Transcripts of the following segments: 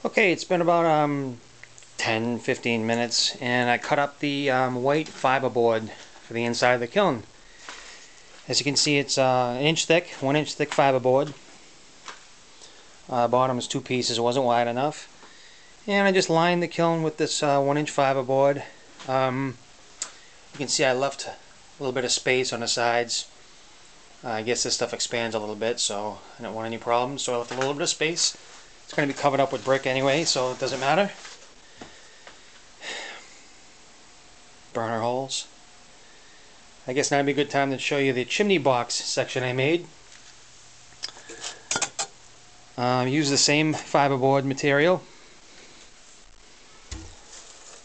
Okay, it's been about 10-15 minutes, and I cut up the white fiberboard for the inside of the kiln. As you can see, it's an inch thick, 1 inch thick fiberboard. Bottom is 2 pieces, it wasn't wide enough. And I just lined the kiln with this 1 inch fiberboard. You can see I left a little bit of space on the sides. I guess this stuff expands a little bit, so I don't want any problems, so I left a little bit of space. It's going to be covered up with brick anyway, so it doesn't matter. Burner holes. I guess now would be a good time to show you the chimney box section I made. Use the same fiberboard material.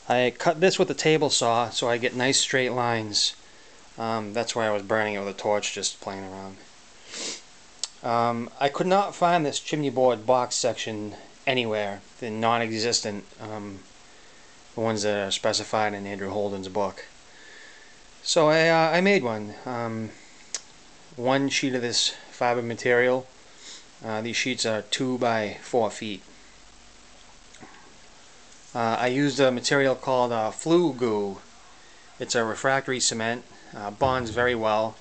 I cut this with a table saw so I get nice straight lines. That's why I was burning it with a torch, just playing around. I could not find this chimney board box section anywhere. They're non-existent, the ones that are specified in Andrew Holden's book. So I made one. One sheet of this fiber material. These sheets are 2 by 4 feet. I used a material called flue goo. It's a refractory cement, bonds very well.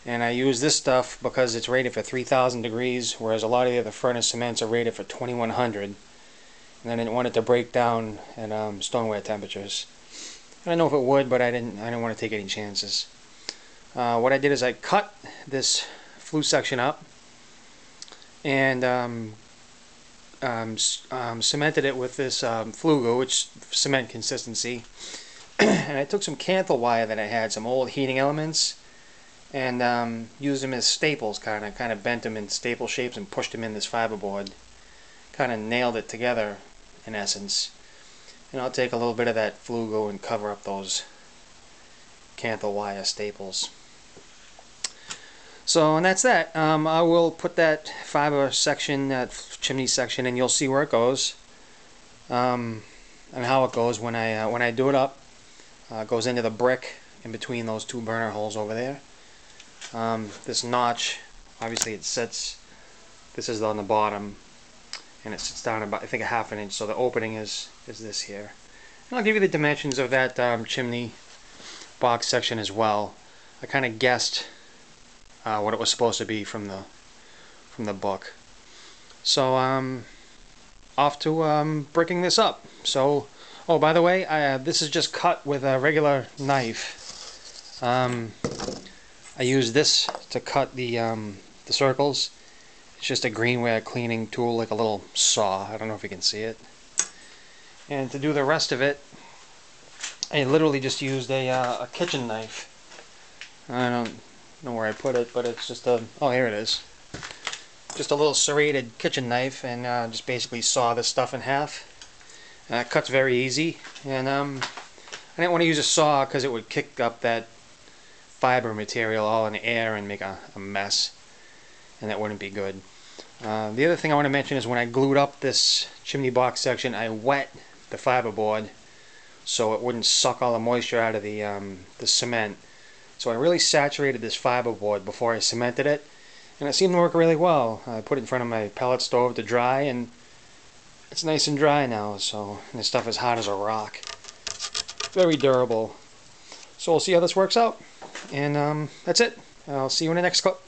And I use this stuff because it's rated for 3,000 degrees, whereas a lot of the other furnace cements are rated for 2,100. And I didn't want it to break down at stoneware temperatures. I don't know if it would, but I didn't want to take any chances. What I did is I cut this flue section up and cemented it with this flue goo, which cement consistency. And I took some canthal wire that I had, some old heating elements, and used them as staples, kind of bent them in staple shapes and pushed them in this fiberboard. Kind of nailed it together, in essence. And I'll take a little bit of that flue goo and cover up those canthal wire staples. So, and that's that. I will put that fiber section, that chimney section, and you'll see where it goes, and how it goes when I do it up. It goes into the brick in between those 2 burner holes over there. This notch, obviously it sits, this is on the bottom, and it sits down about, I think, a ½ inch, so the opening is this here. And I'll give you the dimensions of that chimney box section as well. I kind of guessed what it was supposed to be from the book. So off to bricking this up. So, oh, by the way, this is just cut with a regular knife. I use this to cut the circles. It's just a greenware cleaning tool, like a little saw. I don't know if you can see it. And to do the rest of it, I literally just used a kitchen knife. I don't know where I put it, but it's just a, oh, here it is. Just a little serrated kitchen knife, and just basically saw this stuff in half. It cuts very easy, and I didn't want to use a saw because it would kick up that fiber material all in the air and make a mess, and that wouldn't be good. The other thing I want to mention is when I glued up this chimney box section, I wet the fiberboard so it wouldn't suck all the moisture out of the cement. So I really saturated this fiberboard before I cemented it, and it seemed to work really well. I put it in front of my pellet stove to dry, and it's nice and dry now, so this stuff is hot as a rock. Very durable. So we'll see how this works out, and that's it. I'll see you in the next clip.